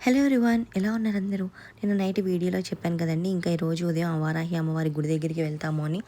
Hello everyone, ఎలా ఉన్నారు అందరూ? నేను నైట్ వీడియోలో చెప్పాను కదండి, ఇంకా ఈరోజు ఉదయం వారాహి అమ్మవారి గుడి దగ్గరికి వెళ్తాము అని.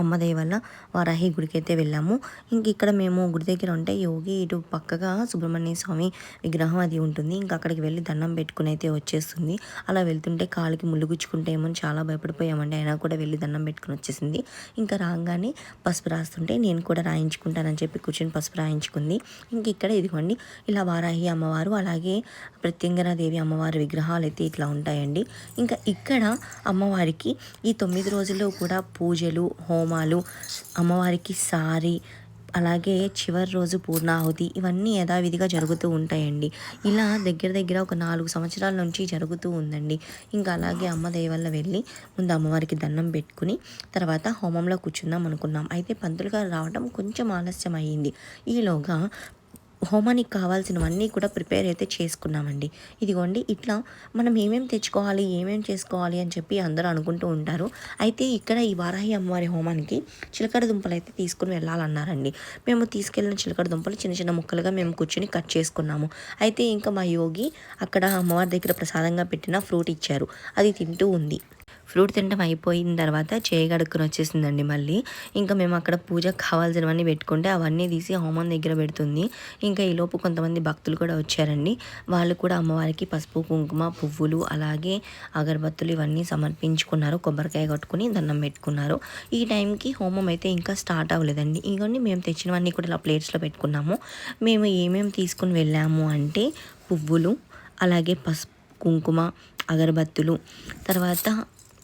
అమ్మ దయ వల్ల వారాహి గుడికి అయితే వెళ్ళాము. ఇంక ఇక్కడ మేము గుడి దగ్గర ఉంటే యోగి ఇటు పక్కగా సుబ్రహ్మణ్య స్వామి విగ్రహం అది ఉంటుంది. ఇంకా అక్కడికి వెళ్ళి దండం పెట్టుకుని అయితే వచ్చేస్తుంది. అలా వెళ్తుంటే కాలికి ముళ్ళు గుచ్చుకుంటే ఏమో చాలా భయపడిపోయామండి. అయినా కూడా వెళ్ళి దండం పెట్టుకుని వచ్చేసింది. ఇంకా రాగానే పసుపు రాస్తుంటే నేను కూడా రాయించుకుంటానని చెప్పి కూర్చొని పసుపు రాయించుకుంది. ఇంక ఇక్కడ ఇదిగోండి ఇలా వారాహి అమ్మవారు అలాగే ప్రత్యంగరాదేవి అమ్మవారి విగ్రహాలు అయితే ఇట్లా ఉంటాయండి. ఇంకా ఇక్కడ అమ్మవారికి ఈ 9 రోజుల్లో కూడా పూజలు, హోమాలు, అమ్మవారికి సారీ, అలాగే చివరి రోజు పూర్ణాహుతి ఇవన్నీ యథావిధిగా జరుగుతూ ఉంటాయండి. ఇలా దగ్గర దగ్గర ఒక 4 సంవత్సరాల నుంచి జరుగుతూ ఉందండి. ఇంకా అలాగే అమ్మ దయ వల్ల వెళ్ళి ముందు అమ్మవారికి దండం పెట్టుకుని తర్వాత హోమంలో కూర్చుందాం అనుకున్నాం. అయితే పంతులు గారు రావడం కొంచెం ఆలస్యం అయ్యింది. ఈలోగా హోమానికి కావాల్సినవన్నీ కూడా ప్రిపేర్ అయితే చేసుకున్నామండి. ఇదిగోండి ఇట్లా మనం ఏమేమి తెచ్చుకోవాలి, ఏమేమి చేసుకోవాలి అని చెప్పి అందరూ అనుకుంటూ ఉంటారు. అయితే ఇక్కడ ఈ వారాహి అమ్మవారి హోమానికి చిలకడ దుంపలు అయితే తీసుకుని వెళ్ళాలన్నారండి. మేము తీసుకెళ్ళిన చిలకడ దుంపలు చిన్న చిన్న ముక్కలుగా మేము కూర్చొని కట్ చేసుకున్నాము. అయితే ఇంకా మా యోగి అక్కడ అమ్మవారి దగ్గర ప్రసాదంగా పెట్టిన ఫ్రూట్ ఇచ్చారు, అది తింటూ ఉంది. ఫ్రూట్ తినడం అయిపోయిన తర్వాత చేయగడుక్కుని వచ్చేసిందండి మళ్ళీ. ఇంకా మేము అక్కడ పూజకు కావాల్సినవన్నీ పెట్టుకుంటే అవన్నీ తీసి హోమం దగ్గర పెడుతుంది. ఇంకా ఈలోపు కొంతమంది భక్తులు కూడా వచ్చారండి. వాళ్ళు కూడా అమ్మవారికి పసుపు, కుంకుమ, పువ్వులు అలాగే అగరబత్తులు ఇవన్నీ సమర్పించుకున్నారు. కొబ్బరికాయ కొట్టుకుని దండం పెట్టుకున్నారు. ఈ టైంకి హోమం అయితే ఇంకా స్టార్ట్ అవ్వలేదండి. ఇవన్నీ మేము తెచ్చినవన్నీ కూడా ఇలా ప్లేట్స్లో పెట్టుకున్నాము. మేము ఏమేమి తీసుకుని వెళ్ళాము అంటే పువ్వులు, అలాగే పసుపు, కుంకుమ, అగరబత్తులు, తర్వాత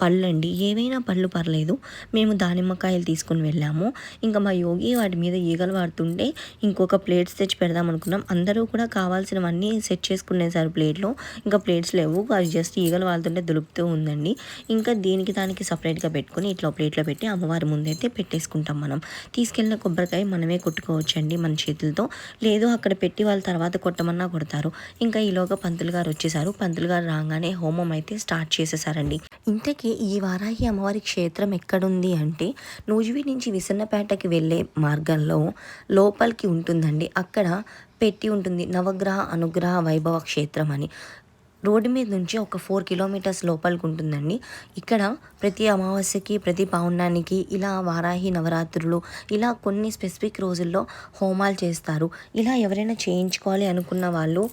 పళ్ళండి, ఏవైనా పళ్ళు పర్లేదు. మేము దానిమ్మకాయలు తీసుకుని వెళ్ళాము. ఇంకా మా యోగి వాటి మీద ఈగలు వాడుతుంటే ఇంకొక ప్లేట్స్ తెచ్చి పెడదాం అనుకున్నాం. అందరూ కూడా కావాల్సినవన్నీ సెట్ చేసుకునేసారు ప్లేట్లో. ఇంకా ప్లేట్స్ లేవు, అవి జస్ట్ ఈగలు వాడుతుంటే దులుపుతూ ఉందండి. ఇంకా దానికి సపరేట్గా పెట్టుకుని ఇట్లా ప్లేట్లో పెట్టి అమ్మవారి ముందైతే పెట్టేసుకుంటాం. మనం తీసుకెళ్ళిన కొబ్బరికాయ మనమే కొట్టుకోవచ్చండి మన చేతులతో. లేదు అక్కడ పెట్టి వాళ్ళ తర్వాత కొట్టమన్నా కొడతారు. ఇంకా ఈలోగా పంతులు గారు వచ్చేసారు. పంతులు గారు రాగానే హోమం అయితే స్టార్ట్ చేసేసారండి. ఇంతకీ ఈ వారాహి అమ్మవారి క్షేత్రం ఎక్కడుంది అంటే నూజివీ నుంచి విసన్నపేటకి వెళ్ళే మార్గంలో లోపలికి ఉంటుందండి. అక్కడ పెట్టి ఉంటుంది నవగ్రహ అనుగ్రహ వైభవ క్షేత్రం అని. రోడ్డు మీద నుంచి ఒక 4 కిలోమీటర్స్ లోపలికి ఉంటుందండి. ఇక్కడ ప్రతి అమావాస్యకి, ప్రతి పౌర్ణానికి ఇలా వారాహి నవరాత్రులు ఇలా కొన్ని స్పెసిఫిక్ రోజుల్లో హోమాలు చేస్తారు. ఇలా ఎవరైనా చేయించుకోవాలి అనుకున్న వాళ్ళు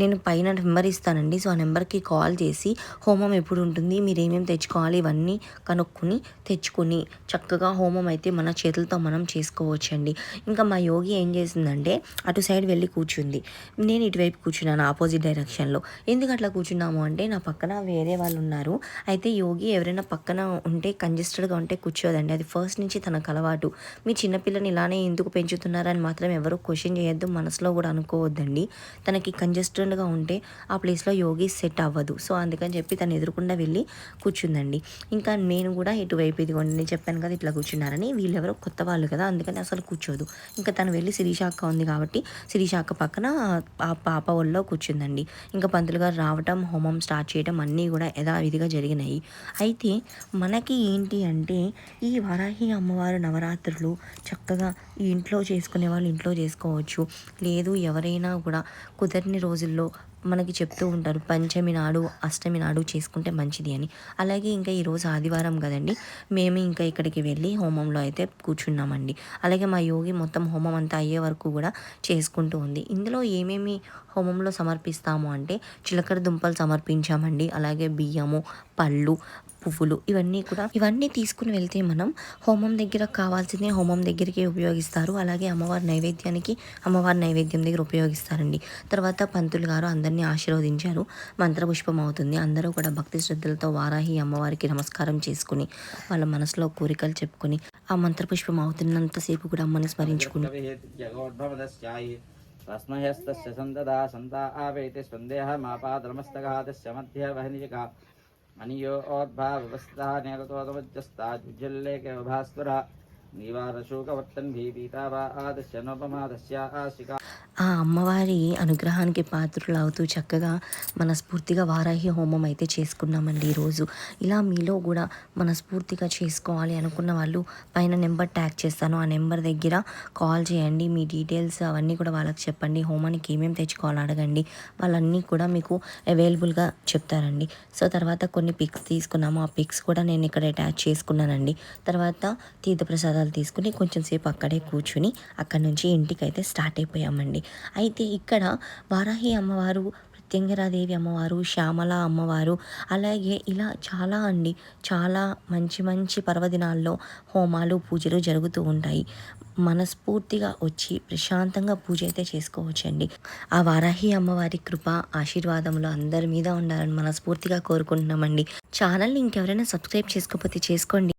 నేను పైన నెంబర్ ఇస్తానండి. సో ఆ నెంబర్కి కాల్ చేసి హోమం ఎప్పుడు ఉంటుంది, మీరు ఏమేమి తెచ్చుకోవాలి ఇవన్నీ కనుక్కొని తెచ్చుకొని చక్కగా హోమం అయితే మన చేతులతో మనం చేసుకోవచ్చండి. ఇంకా మా యోగి ఏం చేసిందంటే అటు సైడ్ వెళ్ళి కూర్చుంది. నేను ఇటువైపు కూర్చున్నాను ఆపోజిట్ డైరెక్షన్లో. ఎందుకు అట్లా కూర్చున్నాము అంటే నా పక్కన వేరే వాళ్ళు ఉన్నారు. అయితే యోగి ఎవరైనా పక్కన ఉంటే కంజెస్టెడ్గా ఉంటే కూర్చోదండి. అది ఫస్ట్ నుంచి తనకు అలవాటు. మీ చిన్నపిల్లని ఇలానే ఎందుకు పెంచుతున్నారని మాత్రం ఎవరు క్వశ్చన్ చేయొద్దు, మనసులో కూడా అనుకోవద్దండి. తనకి కంజెస్టెడ్గా ఉంటే ఆ ప్లేస్లో యోగి సెట్ అవ్వదు. సో అందుకని చెప్పి తను ఎదురుకుండా వెళ్ళి కూర్చుందండి. ఇంకా నేను కూడా ఇటువైపు ఇదిగోండి నేను చెప్పాను కదా ఇట్లా కూర్చున్నారని, వీళ్ళెవరో కొత్త వాళ్ళు కదా అందుకని అసలు కూర్చోదు. ఇంకా తను వెళ్ళి శిరీషాక్క ఉంది కాబట్టి శిరీషాక్క పక్కన ఆ పాప ఒళ్ళో కూర్చుందండి. ఇంకా పంతులు గారు రావటం, హోమం స్టార్ట్ చేయడం అన్నీ కూడా యథావిధిగా జరిగినాయి. అయితే మనకి ఏంటి అంటే ఈ వారాహి అమ్మవారు నవరాత్రులు చక్కగా ఈ ఇంట్లో చేసుకునే వాళ్ళు ఇంట్లో చేసుకోవచ్చు. లేదు ఎవరైనా కూడా కుదరని రోజుల్లో మనకి చెప్తూ ఉంటారు పంచమి నాడు, అష్టమి నాడు చేసుకుంటే మంచిది అని. అలాగే ఇంకా ఈరోజు ఆదివారం కదండి, మేము ఇంకా ఇక్కడికి వెళ్ళి హోమంలో అయితే కూర్చున్నామండి. అలాగే మా యోగి మొత్తం హోమం అంతా అయ్యే వరకు కూడా చేసుకుంటూ ఉంది. ఇందులో ఏమేమి హోమంలో సమర్పిస్తాము అంటే చిలకడ దుంపలు సమర్పించామండి. అలాగే బియ్యము, పళ్ళు, పువ్వులు ఇవన్నీ తీసుకుని వెళ్తే మనం హోమం దగ్గర కావాల్సిందే హోమం దగ్గరికి ఉపయోగిస్తారు. అలాగే అమ్మవారి నైవేద్యం దగ్గర ఉపయోగిస్తారండి. తర్వాత పంతులు గారు అందరినీ ఆశీర్వదించారు. మంత్రపుష్పం అవుతుంది. అందరూ కూడా భక్తి శ్రద్ధలతో వారాహి అమ్మవారికి నమస్కారం చేసుకుని వాళ్ళ మనసులో కోరికలు చెప్పుకొని ఆ మంత్రపుష్పం అవుతున్నంతసేపు కూడా అమ్మని స్మరించుకుని రస్మహస్తస్య సందదా సంతా ఆవేతి సందేహమాపాద్రమస్తఘాతస్య మధ్య వహనిజికా మనియోద్భావస్థా నేరతోదమజ్జస్తాజ్జుల్లేకే భాస్వర నివారశోకవర్తన్ భీపీతావా ఆదస్య నోపమాదస్య ఆశికా. ఆ అమ్మవారి అనుగ్రహానికి పాత్రులవుతూ చక్కగా మనస్ఫూర్తిగా వారాహి హోమం అయితే చేసుకున్నామండి ఈరోజు. ఇలా మీలో కూడా మనస్ఫూర్తిగా చేసుకోవాలి అనుకున్న వాళ్ళు పైన నెంబర్ ట్యాగ్ చేస్తాను. ఆ నెంబర్ దగ్గర కాల్ చేయండి. మీ డీటెయిల్స్ అవన్నీ కూడా వాళ్ళకి చెప్పండి. హోమానికి ఏమేమి తెచ్చుకోవాలో అడగండి. వాళ్ళన్నీ కూడా మీకు అవైలబుల్గా చెప్తారండి. సో తర్వాత కొన్ని పిక్స్ తీసుకున్నాము. ఆ పిక్స్ కూడా నేను ఇక్కడ అటాచ్ చేసుకున్నానండి. తర్వాత తీర్థప్రసాదాలు తీసుకుని కొంచెం సేపు అక్కడే కూర్చుని అక్కడి నుంచి ఇంటికైతే స్టార్ట్ అయిపోయామండి. అయితే ఇక్కడ వారాహి అమ్మవారు, ప్రత్యంగిరాదేవి అమ్మవారు, శ్యామల అమ్మవారు, అలాగే ఇలా చాలా అండి, చాలా మంచి మంచి పర్వదినాల్లో హోమాలు పూజలు జరుగుతూ ఉంటాయి. మనస్ఫూర్తిగా వచ్చి ప్రశాంతంగా పూజ అయితే చేసుకోవచ్చండి. ఆ వారాహి అమ్మవారి కృప ఆశీర్వాదములు అందరి మీద ఉండాలని మనస్ఫూర్తిగా కోరుకుంటున్నామండి. ఛానల్ని ఇంకెవరైనా సబ్స్క్రైబ్ చేసుకోకపోతే చేసుకోండి.